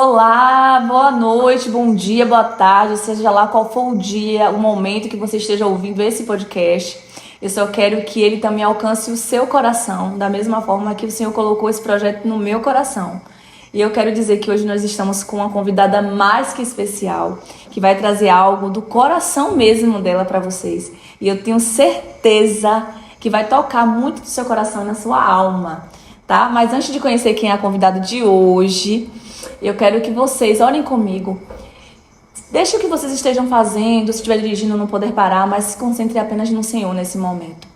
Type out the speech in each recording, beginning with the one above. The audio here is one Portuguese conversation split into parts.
Olá, boa noite, bom dia, boa tarde, seja lá qual for o dia, o momento que você esteja ouvindo esse podcast. Eu só quero que ele também alcance o seu coração, da mesma forma que o Senhor colocou esse projeto no meu coração. E eu quero dizer que hoje nós estamos com uma convidada mais que especial, que vai trazer algo do coração mesmo dela para vocês. E eu tenho certeza que vai tocar muito do seu coração e na sua alma, tá? Mas antes de conhecer quem é a convidada de hoje, eu quero que vocês olhem comigo. Deixe o que vocês estejam fazendo, se estiver dirigindo não poder parar, mas se concentre apenas no Senhor nesse momento.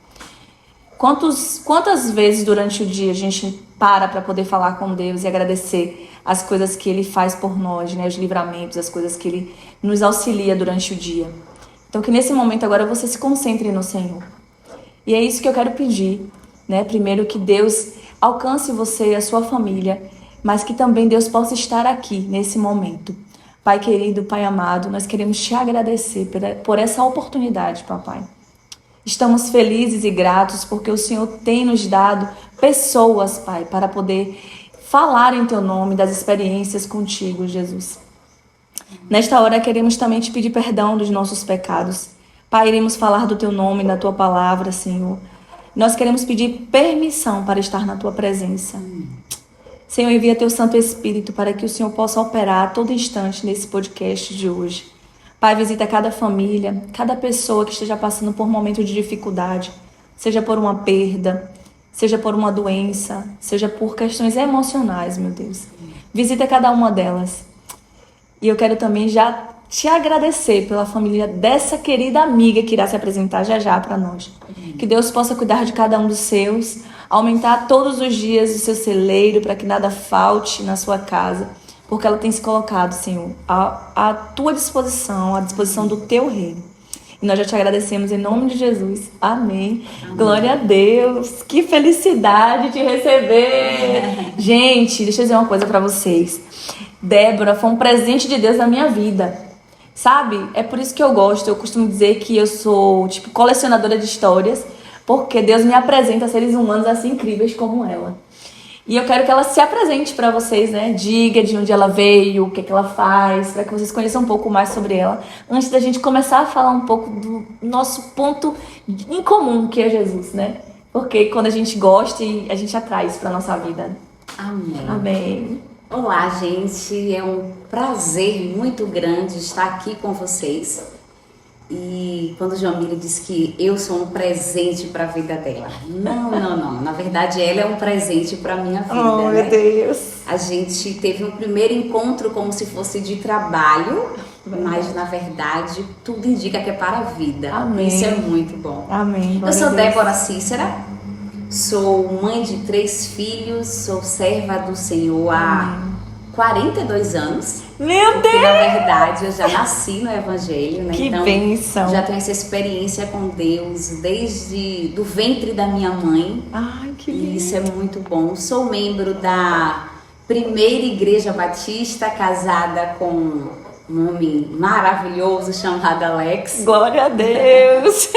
Quantas vezes durante o dia a gente para poder falar com Deus e agradecer as coisas que Ele faz por nós, né? Os livramentos, as coisas que Ele nos auxilia durante o dia. Então que nesse momento agora você se concentre no Senhor. E é isso que eu quero pedir, né? Primeiro que Deus alcance você e a sua família, mas que também Deus possa estar aqui nesse momento. Pai querido, Pai amado, nós queremos te agradecer por essa oportunidade, papai. Estamos felizes e gratos porque o Senhor tem nos dado pessoas, Pai, para poder falar em Teu nome, das experiências contigo, Jesus. Nesta hora queremos também te pedir perdão dos nossos pecados. Pai, iremos falar do Teu nome, da Tua palavra, Senhor. Nós queremos pedir permissão para estar na Tua presença. Senhor, envia Teu Santo Espírito para que o Senhor possa operar a todo instante nesse podcast de hoje. Pai, visita cada família, cada pessoa que esteja passando por um momento de dificuldade, seja por uma perda, seja por uma doença, seja por questões emocionais, meu Deus. Visita cada uma delas. E eu quero também já te agradecer pela família dessa querida amiga que irá se apresentar já já para nós. Que Deus possa cuidar de cada um dos seus, aumentar todos os dias o seu celeiro para que nada falte na sua casa, porque ela tem se colocado, Senhor, à tua disposição, à disposição do teu reino. E nós já te agradecemos em nome de Jesus. Amém. Glória a Deus. Que felicidade te receber. Gente, deixa eu dizer uma coisa para vocês. Débora foi um presente de Deus na minha vida. Sabe? É por isso que eu gosto. Eu costumo dizer que eu sou, colecionadora de histórias, porque Deus me apresenta seres humanos assim incríveis como ela. E eu quero que ela se apresente para vocês, né? Diga de onde ela veio, o que ela faz, para que vocês conheçam um pouco mais sobre ela, antes da gente começar a falar um pouco do nosso ponto em comum, que é Jesus, né? Porque quando a gente gosta, a gente atrai isso para nossa vida. Amém. Amém. Olá, gente. É um prazer muito grande estar aqui com vocês. E quando Jamile disse que eu sou um presente para a vida dela. Não. Na verdade, ela é um presente para a minha vida, oh, né? Meu Deus. A gente teve um primeiro encontro como se fosse de trabalho, mas na verdade tudo indica que é para a vida. Amém. Isso é muito bom. Amém. Eu sou Débora Cícera, sou mãe de 3 filhos, sou serva do Senhor há 42 anos. Meu Porque, Deus! na verdade, eu já nasci no Evangelho, né? Que então, bênção! Já tenho essa experiência com Deus desde do ventre da minha mãe. Ai, que lindo! E isso é muito bom. Sou membro da Primeira Igreja Batista, casada com um homem maravilhoso chamado Alex. Glória a Deus!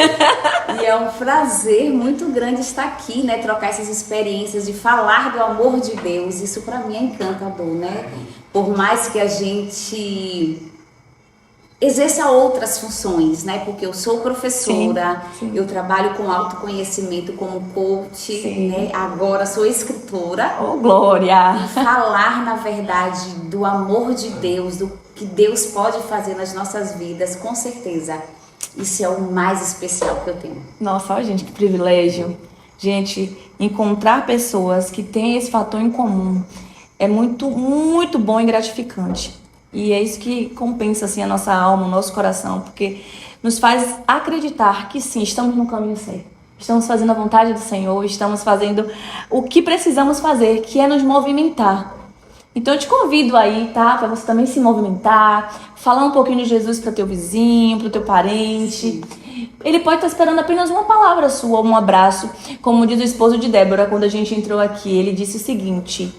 E é um prazer muito grande estar aqui, né? Trocar essas experiências de falar do amor de Deus. Isso para mim é encantador, né? Por mais que a gente exerça outras funções, né? Porque eu sou professora, sim. Eu trabalho com autoconhecimento como coach, né? Agora sou escritora. Oh, glória! E falar, na verdade, do amor de Deus, do que Deus pode fazer nas nossas vidas, com certeza. Isso é o mais especial que eu tenho. Nossa, olha, gente, que privilégio. Gente, encontrar pessoas que têm esse fator em comum é muito, muito bom e gratificante. E é isso que compensa assim, a nossa alma, o nosso coração, porque nos faz acreditar que sim, estamos no caminho certo. Estamos fazendo a vontade do Senhor, estamos fazendo o que precisamos fazer, que é nos movimentar. Então eu te convido aí, tá? Para você também se movimentar, falar um pouquinho de Jesus para teu vizinho, para o teu parente. Ele pode estar esperando apenas uma palavra sua, um abraço. Como diz o esposo de Débora, quando a gente entrou aqui, ele disse o seguinte: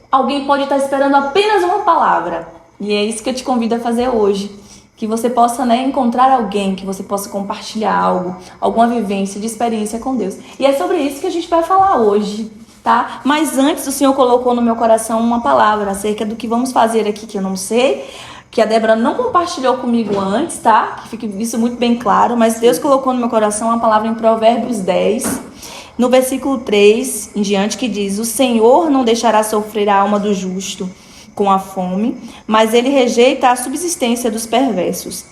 alguém pode estar esperando apenas uma palavra. E é isso que eu te convido a fazer hoje. Que você possa, né, encontrar alguém, que você possa compartilhar algo, alguma vivência de experiência com Deus. E é sobre isso que a gente vai falar hoje. tá? Mas antes o Senhor colocou no meu coração uma palavra acerca do que vamos fazer aqui, que eu não sei, que a Débora não compartilhou comigo antes, tá? Que fique isso muito bem claro, mas Deus colocou no meu coração uma palavra em Provérbios 10, no versículo 3 em diante, que diz: o Senhor não deixará sofrer a alma do justo com a fome, mas ele rejeita a subsistência dos perversos.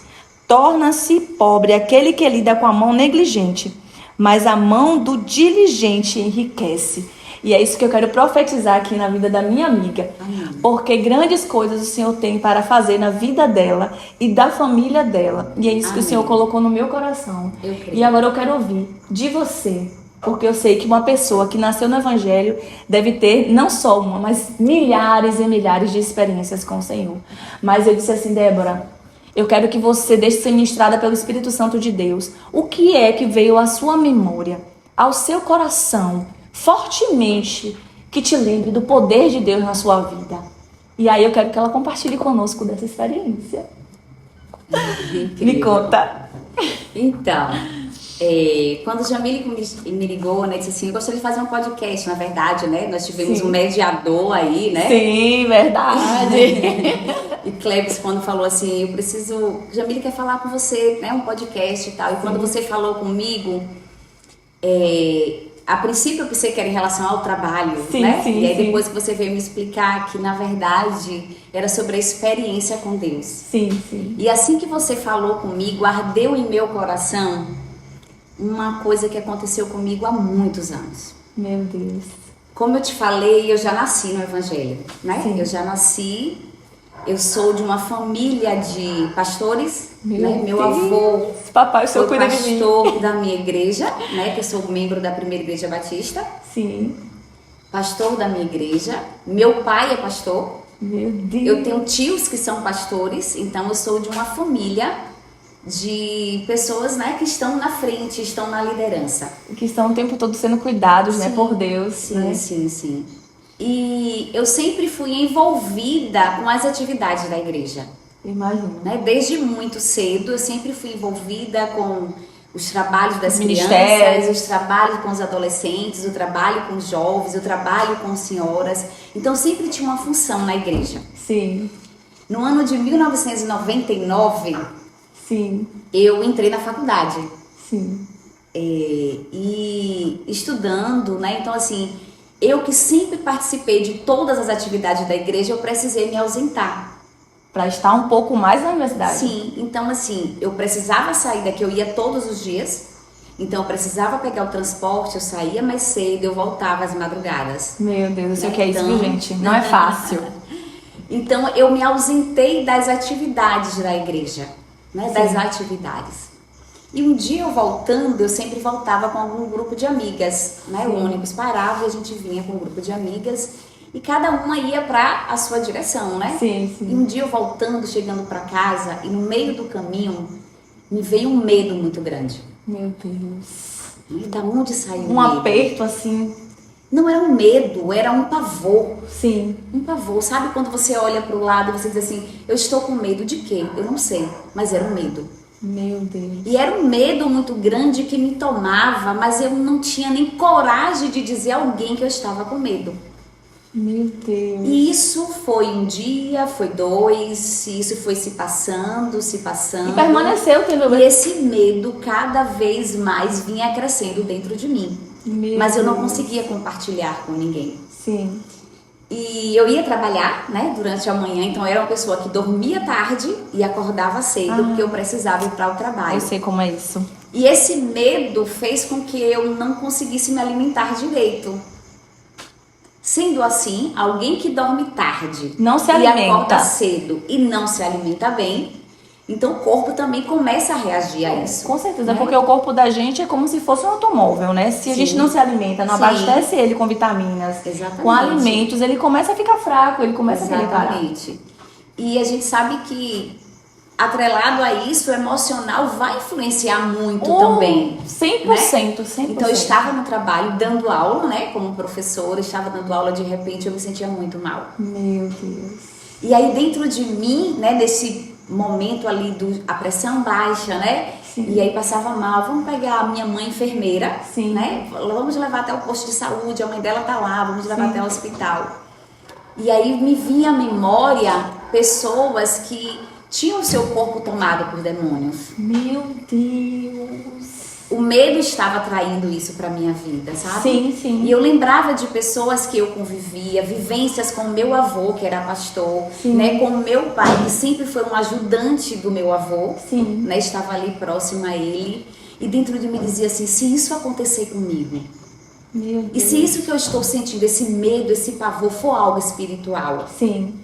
Torna-se pobre aquele que lida com a mão negligente, mas a mão do diligente enriquece. E é isso que eu quero profetizar aqui na vida da minha amiga. Amém. Porque grandes coisas o Senhor tem para fazer na vida dela e da família dela. E é isso que o Amém. Senhor colocou no meu coração. Eu creio. E agora eu quero ouvir de você. Porque eu sei que uma pessoa que nasceu no Evangelho deve ter não só uma, mas milhares e milhares de experiências com o Senhor. Mas eu disse assim: Débora, eu quero que você deixe ser ministrada pelo Espírito Santo de Deus. O que é que veio à sua memória, ao seu coração, fortemente, que te lembre do poder de Deus na sua vida? E aí eu quero que ela compartilhe conosco dessa experiência. Me conta. Então, quando o Jamile me ligou, né, disse assim: eu gostaria de fazer um podcast, na verdade, né? Nós tivemos Sim. um mediador aí, né? Sim, verdade. E Klebs, quando falou assim: eu preciso, Jamile quer falar com você, né? Um podcast e tal. E quando você falou comigo, a princípio eu pensei que era em relação ao trabalho, Sim, né? sim, e aí sim. depois que você veio me explicar que, na verdade, era sobre a experiência com Deus. Sim, sim. E assim que você falou comigo, ardeu em meu coração uma coisa que aconteceu comigo há muitos anos. Meu Deus. Como eu te falei, eu já nasci no Evangelho, né? Sim. Eu já nasci, eu sou de uma família de pastores, né? Meu avô Papai, o Senhor foi cuida de mim. pastor da minha igreja, né? Que eu sou membro da primeira igreja batista, Sim. pastor da minha igreja. Meu pai é pastor. Meu Deus. Eu tenho tios que são pastores, então eu sou de uma família de pessoas, né, que estão na frente, estão na liderança. Que estão o tempo todo sendo cuidados, né, Sim, por Deus. Sim, né? sim. E eu sempre fui envolvida com as atividades da igreja, Imagina. né? Desde muito cedo eu sempre fui envolvida com os trabalhos das Ministérios. crianças, os trabalhos com os adolescentes, o trabalho com os jovens, o trabalho com senhoras. Então sempre tinha uma função na igreja. Sim, No ano de 1999, sim, eu entrei na faculdade. sim. E estudando, né? Então, assim, eu que sempre participei de todas as atividades da igreja, eu precisei me ausentar. Pra estar um pouco mais na universidade. Sim, então, assim, eu precisava sair daqui, eu ia todos os dias. Então, eu precisava pegar o transporte, eu saía mais cedo, eu voltava às madrugadas. Meu Deus, eu sei o que é isso, Então- viu, gente? Não é fácil. Então, eu me ausentei das atividades da igreja, né? Sim. Das atividades. E um dia eu voltando, eu sempre voltava com algum grupo de amigas, né? O Sim. ônibus parava e a gente vinha com um grupo de amigas e cada uma ia para a sua direção, né? Sim, E sim. um dia eu voltando, chegando para casa e no meio do caminho me veio um medo muito grande. Meu Deus. E da onde saiu o Um medo? aperto assim. Não era um medo, era um pavor. Sim. Um pavor. Sabe quando você olha para o lado e você diz assim: eu estou com medo de quê? Eu não sei, mas era um medo. Meu Deus. E era um medo muito grande que me tomava, mas eu não tinha nem coragem de dizer a alguém que eu estava com medo. Meu Deus. E isso foi um dia, foi dois, e isso foi se passando, se passando. E permaneceu tendo E esse medo cada vez mais vinha crescendo dentro de mim. Meu Mas eu não Deus. conseguia compartilhar com ninguém. Sim. E eu ia trabalhar, né, durante a manhã, então eu era uma pessoa que dormia tarde e acordava cedo, porque eu precisava ir para o trabalho. Eu sei como é isso. E esse medo fez com que eu não conseguisse me alimentar direito. Sendo assim, alguém que dorme tarde Não se e alimenta. acorda cedo e não se alimenta bem, então o corpo também começa a reagir a isso. Com certeza, né? porque o corpo da gente é como se fosse um automóvel, né? Se a Sim. gente não se alimenta, não Sim. abastece ele com vitaminas, Exatamente. com alimentos, ele começa a ficar fraco, ele começa a querer parar. Exatamente. E a gente sabe que, atrelado a isso, o emocional vai influenciar muito também. 100%, 100%. Então eu estava no trabalho, dando aula, né? Como professora, estava dando aula, de repente eu me sentia muito mal. Meu Deus. E aí dentro de mim, né, nesse momento ali a pressão baixa, né? Sim. E aí passava mal, vamos pegar a minha mãe enfermeira, Sim. né? Vamos levar até o posto de saúde, a mãe dela tá lá, vamos levar Sim. até o hospital. E aí me vinha à memória pessoas que tinham o seu corpo tomado por demônios. Meu Deus. O medo estava traindo isso para minha vida, sabe? Sim, sim. E eu lembrava de pessoas que eu convivia, vivências com o meu avô, que era pastor, Sim. né? Com o meu pai, que sempre foi um ajudante do meu avô, Sim. né? Estava ali próxima a ele. E dentro de mim dizia assim, se isso acontecer comigo, Meu Deus. e se isso que eu estou sentindo, esse medo, esse pavor, for algo espiritual? Sim.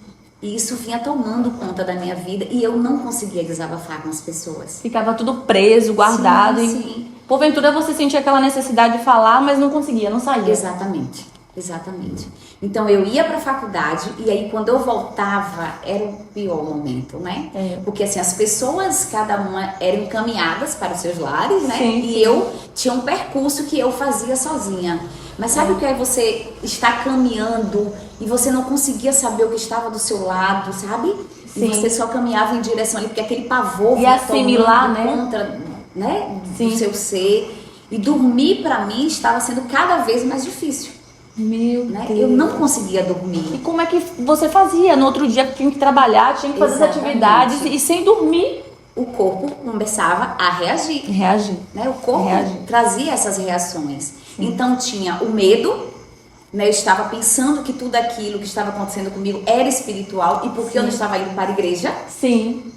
E isso vinha tomando conta da minha vida e eu não conseguia desabafar com as pessoas. Ficava tudo preso, guardado. Sim, e sim. porventura você sentia aquela necessidade de falar, mas não conseguia, não saía. Exatamente, exatamente. Então eu ia para a faculdade e aí quando eu voltava era o pior momento, né? É. Porque assim, as pessoas, cada uma eram encaminhadas para os seus lares, né? Sim, E sim. eu tinha um percurso que eu fazia sozinha. Mas sabe o que é você estar caminhando e você não conseguia saber o que estava do seu lado, sabe? E Sim. você só caminhava em direção ali, porque aquele pavor E vinha assimilar, tomando né? contra, né? Sim. Do seu ser. E dormir para mim estava sendo cada vez mais difícil, Meu né? Deus. Eu não conseguia E dormir. como é que você fazia? No outro dia tinha que trabalhar, tinha que fazer as Exatamente. atividades e sem dormir. O corpo começava a reagir, Reagir. né? O corpo Reagir. trazia essas reações. Então tinha o medo, né? Eu estava pensando que tudo aquilo que estava acontecendo comigo era espiritual e porque eu não estava indo para a igreja. Sim.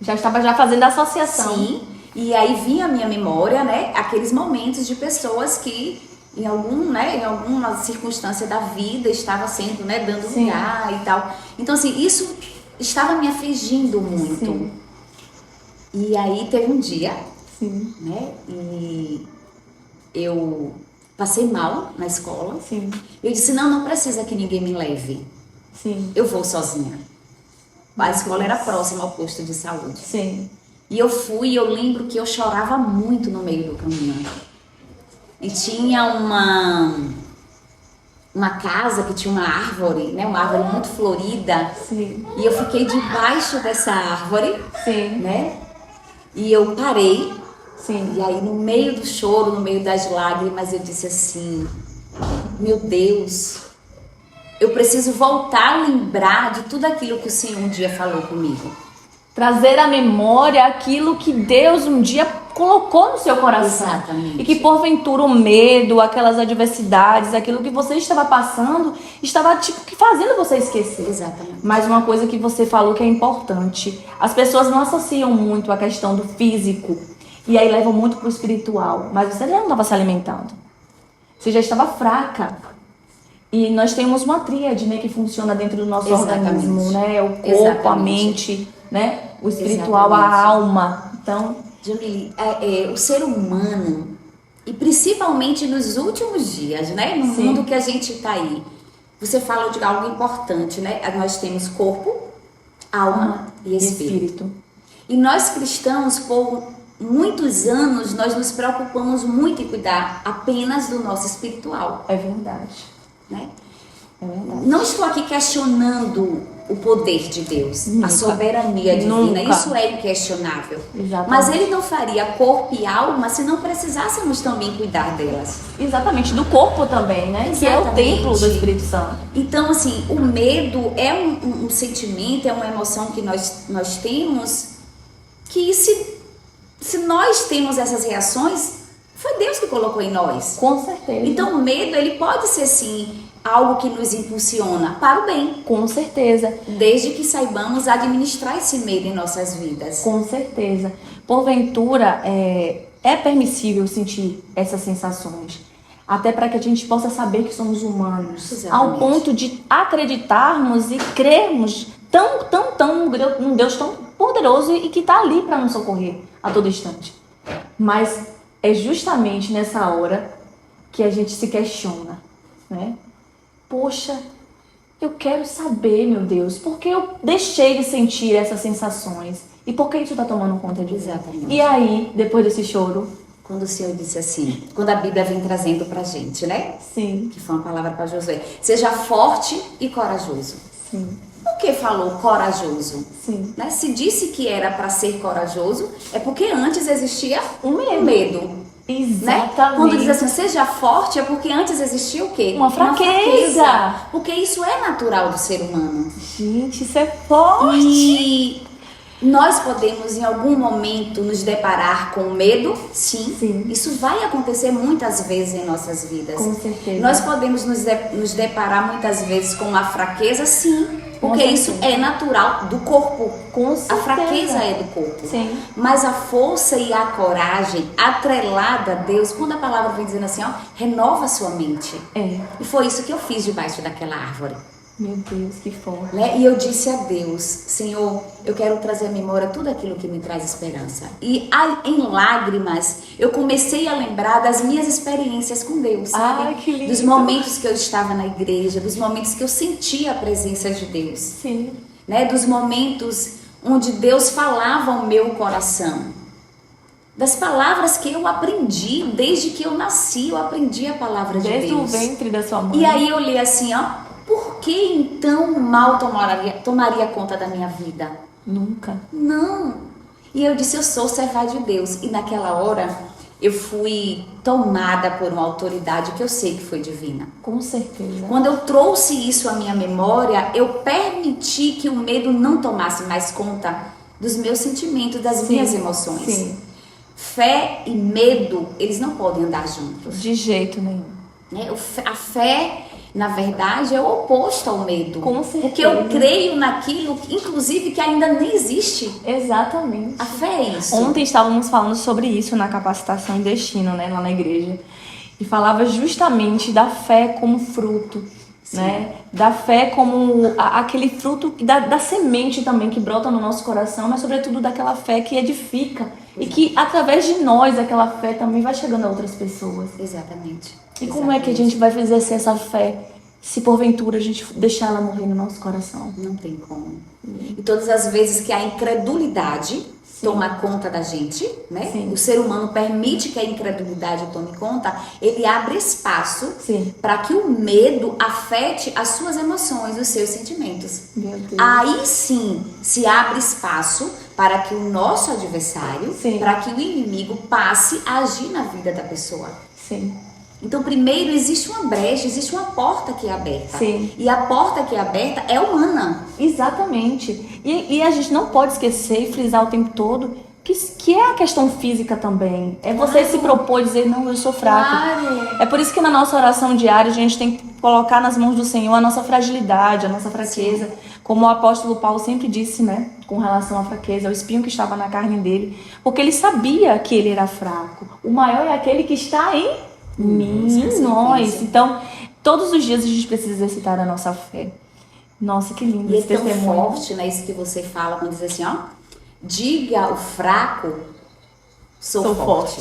Já estava já fazendo a associação. Sim. E aí vinha a minha memória, né? Aqueles momentos de pessoas que em alguma circunstância da vida estava sendo, né, dando Sim. lugar e tal. Então assim, isso estava me afligindo muito. Sim. E aí teve um dia, Sim. né? E eu passei mal na escola. Sim. Eu disse, não precisa que ninguém me leve. Sim. Eu vou sozinha. A escola era próxima ao posto de saúde. Sim. E eu fui e eu lembro que eu chorava muito no meio do caminho. E tinha uma casa que tinha uma árvore, né? Uma árvore muito florida. Sim. E eu fiquei debaixo dessa árvore, Sim. né? E eu parei. Sim. E aí no meio do choro, no meio das lágrimas, eu disse assim, meu Deus, eu preciso voltar a lembrar de tudo aquilo que o Senhor um dia falou comigo. Trazer à memória aquilo que Deus um dia colocou no seu coração. Exatamente. E que porventura o medo, aquelas adversidades, aquilo que você estava passando, estava tipo que fazendo você esquecer. Exatamente. Mas uma coisa que você falou que é importante, as pessoas não associam muito a questão do físico e aí levam muito pro espiritual, mas você já não estava se alimentando. Você já estava fraca. E nós temos uma tríade, né, que funciona dentro do nosso Exatamente. organismo, né? O corpo, Exatamente. a mente, né? O espiritual, Exatamente. a alma. Então, Jamile, o ser humano, e principalmente nos últimos dias, né? No Sim. mundo que a gente está aí, você falou de algo importante, né? Nós temos corpo, alma e espírito. E nós cristãos, por muitos anos, nós nos preocupamos muito em cuidar apenas do nosso espiritual, É verdade. né? É verdade. Não estou aqui questionando o poder de Deus, Nunca. a soberania divina, Nunca. isso é inquestionável. Exatamente. Mas ele não faria corpo e alma se não precisássemos também cuidar delas. Exatamente, do corpo também, né? Que é o Exatamente. templo do Espírito Santo. Então, assim, o medo é um sentimento, é uma emoção que nós temos, que se nós temos essas reações, foi Deus que colocou em nós. Com certeza. Então, o medo, ele pode ser, sim, algo que nos impulsiona para o bem, Com certeza. desde que saibamos administrar esse medo em nossas vidas. Com certeza. Porventura, é permissível sentir essas sensações. Até para que a gente possa saber que somos humanos. Exatamente. Ao ponto de acreditarmos e crermos num Deus tão poderoso e que está ali para nos socorrer a todo instante. Mas é justamente nessa hora que a gente se questiona, né? Poxa, eu quero saber, meu Deus, por que eu deixei de sentir essas sensações? E por que isso está tomando conta de mim? Exatamente. E aí, depois desse choro? Quando o Senhor disse assim, quando a Bíblia vem trazendo pra gente, né? Sim, Que foi uma palavra para Josué. Seja forte e corajoso. sim. O que falou corajoso? Sim. Né? Se disse que era para ser corajoso, é porque antes existia Um medo. medo. Exatamente. Né? Quando diz assim, seja forte, é porque antes existia o quê? Uma fraqueza. Porque isso é natural do ser humano. Gente, isso é forte. E nós podemos em algum momento nos deparar com medo, sim. Sim. Isso vai acontecer muitas vezes em nossas vidas. Com certeza. Nós podemos nos deparar muitas vezes com uma fraqueza, sim. Porque isso é natural do corpo. Com certeza. A fraqueza é do corpo. Sim. Mas a força e a coragem atrelada a Deus, quando a palavra vem dizendo assim, ó, renova a sua mente. É. E foi isso que eu fiz debaixo daquela árvore. Meu Deus, que forte. Né? E eu disse a Deus, Senhor, eu quero trazer à memória tudo aquilo que me traz esperança. E em lágrimas, eu comecei a lembrar das minhas experiências com Deus, sabe? Ai, que lindo. Dos momentos que eu estava na igreja, dos momentos que eu sentia a presença de Deus. Sim. Né? Dos momentos onde Deus falava ao meu coração. Das palavras que eu aprendi, desde que eu nasci, eu aprendi a palavra de Desde Deus. o ventre da sua mãe. E aí eu li assim, ó. Por que então o mal tomaria conta da minha vida? Nunca. Não. E eu disse, eu sou serva de Deus. E naquela hora eu fui tomada por uma autoridade que eu sei que foi divina. Com certeza. Quando eu trouxe isso à minha memória, eu permiti que o medo não tomasse mais conta dos meus sentimentos, das minhas emoções. Sim. Fé e medo, eles não podem andar juntos. De jeito nenhum. Né? A fé, na verdade, é o oposto ao medo. Com certeza. Porque eu creio naquilo, inclusive, que ainda nem existe. Exatamente. A fé é isso. Ontem estávamos falando sobre isso na capacitação em destino, né, lá na igreja. E falava justamente da fé como fruto, né? Da fé como aquele fruto, da semente também que brota no nosso coração, mas sobretudo daquela fé que edifica. E que através de nós, aquela fé também vai chegando a outras pessoas. Exatamente. E como é que a gente vai exercer essa fé se porventura a gente deixar ela morrer no nosso coração? Não tem como. E todas as vezes que a incredulidade toma conta da gente, né? Sim. O ser humano permite que a incredulidade tome conta, ele abre espaço para que o medo afete as suas emoções, os seus sentimentos. Meu Deus. Aí sim se abre espaço para que o nosso adversário, para que o inimigo passe a agir na vida da pessoa. Sim. Então, primeiro, existe uma brecha, existe uma porta que é aberta. Sim. E a porta que é aberta é humana. Exatamente. E a gente não pode esquecer e frisar o tempo todo que é a questão física também. É você se propor dizer, não, eu sou fraco. Claro. É por isso que na nossa oração diária a gente tem que colocar nas mãos do Senhor a nossa fragilidade, a nossa fraqueza. Sim. Como o apóstolo Paulo sempre disse, né? Com relação à fraqueza, o espinho que estava na carne dele. Porque ele sabia que ele era fraco. O maior é aquele que está em mim, em nós. Então, todos os dias a gente precisa exercitar a nossa fé. Nossa, que lindo esse esse testemunho. É tão forte, né? Isso que você fala quando diz assim, ó. Diga o fraco, sou forte.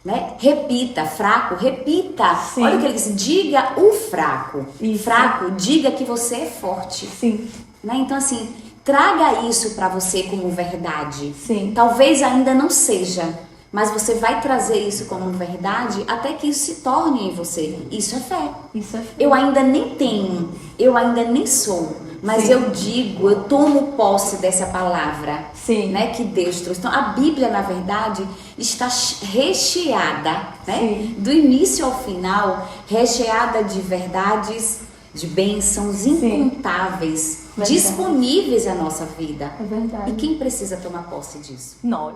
Né? Repita, fraco, repita. Sim. Olha o que ele disse, diga o fraco. Isso. Fraco, diga que você é forte. Sim. Né? Então, assim, traga isso para você como verdade. Sim. Talvez ainda não seja, mas você vai trazer isso como verdade até que isso se torne em você. Isso é fé. Isso é fé. Eu ainda nem tenho, eu ainda nem sou, mas eu digo, eu tomo posse dessa palavra, né, que Deus trouxe. Então, a Bíblia, na verdade, está recheada, né, do início ao final, recheada de verdades, de bênçãos incontáveis, disponíveis à nossa vida. É verdade. E quem precisa tomar posse disso? Nós.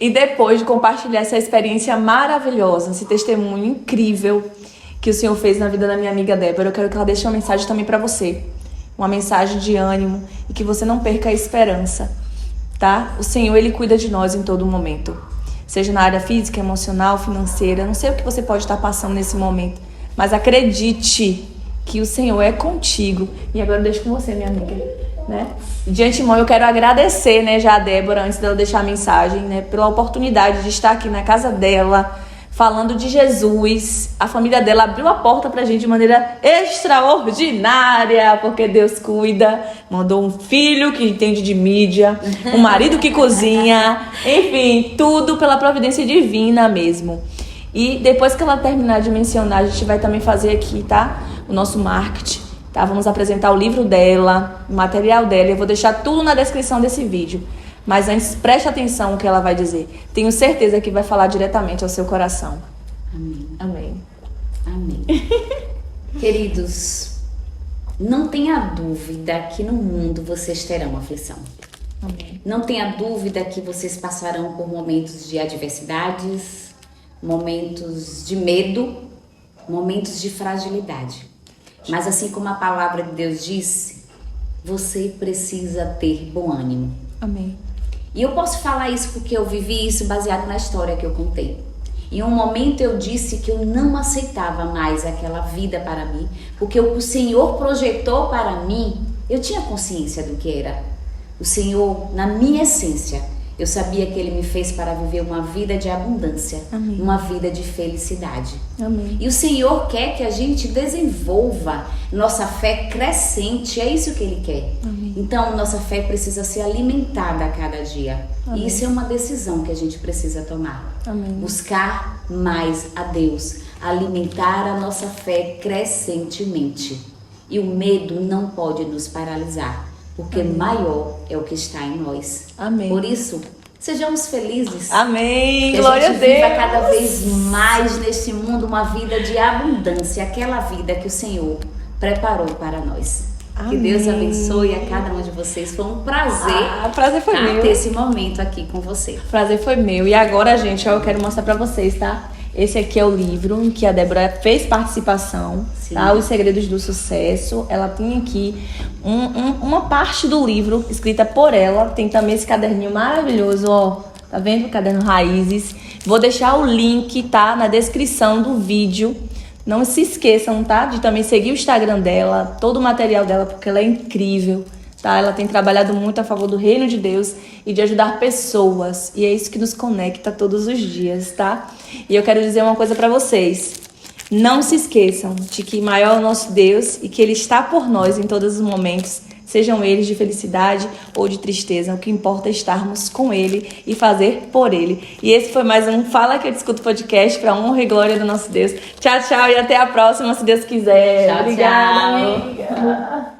E depois de compartilhar essa experiência maravilhosa, esse testemunho incrível que o Senhor fez na vida da minha amiga Débora, eu quero que ela deixe uma mensagem também para você. Uma mensagem de ânimo e que você não perca a esperança, tá? O Senhor, Ele cuida de nós em todo momento. Seja na área física, emocional, financeira, não sei o que você pode estar passando nesse momento, mas acredite que o Senhor é contigo. E agora eu deixo com você, minha amiga, né? De antemão eu quero agradecer, né, já a Débora, antes dela deixar a mensagem, né, pela oportunidade de estar aqui na casa dela, falando de Jesus. A família dela abriu a porta pra gente de maneira extraordinária, porque Deus cuida, mandou um filho que entende de mídia, um marido que cozinha, enfim, tudo pela providência divina mesmo. E depois que ela terminar de mencionar, a gente vai também fazer aqui, tá? O nosso marketing. tá? Vamos apresentar o livro dela, o material dela. Eu vou deixar tudo na descrição desse vídeo. Mas antes, preste atenção no que ela vai dizer. Tenho certeza que vai falar diretamente ao seu coração. Amém. Amém. Amém. Queridos, não tenha dúvida que no mundo vocês terão aflição. Amém. Não tenha dúvida que vocês passarão por momentos de adversidades, momentos de medo, momentos de fragilidade. Mas assim como a palavra de Deus disse, você precisa ter bom ânimo. Amém. E eu posso falar isso porque eu vivi isso baseado na história que eu contei. Em um momento eu disse que eu não aceitava mais aquela vida para mim, porque o Senhor projetou para mim, eu tinha consciência do que era. O Senhor, na minha essência, eu sabia que Ele me fez para viver uma vida de abundância, Amém. uma vida de felicidade. Amém. E o Senhor quer que a gente desenvolva nossa fé crescente, é isso que Ele quer. Amém. Então, nossa fé precisa ser alimentada a cada dia. Amém. E isso é uma decisão que a gente precisa tomar. Amém. Buscar mais a Deus, alimentar a nossa fé crescentemente. E o medo não pode nos paralisar, porque maior é o que está em nós. Amém. Por isso, sejamos felizes. Amém. Que a Glória a gente viva Deus. cada vez mais neste mundo uma vida de abundância, aquela vida que o Senhor preparou para nós. Amém. Que Deus abençoe a cada um de vocês. Foi um prazer, O prazer foi meu. ter esse momento aqui com você. O prazer foi meu. E agora, gente, eu quero mostrar pra vocês, tá? Esse aqui é o livro em que a Débora fez participação, Sim. tá? Os Segredos do Sucesso. Ela tem aqui uma parte do livro escrita por ela. Tem também esse caderninho maravilhoso, ó. Tá vendo? O caderno Raízes. Vou deixar o link, tá? Na descrição do vídeo. Não se esqueçam, tá? De também seguir o Instagram dela, todo o material dela, porque ela é incrível, tá? Ela tem trabalhado muito a favor do reino de Deus e de ajudar pessoas. E é isso que nos conecta todos os dias, tá? E eu quero dizer uma coisa pra vocês. Não se esqueçam de que maior é o nosso Deus e que Ele está por nós em todos os momentos, sejam eles de felicidade ou de tristeza. O que importa é estarmos com Ele e fazer por Ele. E esse foi mais um Fala Que Eu Discuto podcast para honra e glória do nosso Deus. Tchau, tchau e até a próxima, se Deus quiser. Tchau, Obrigada, tchau. amiga.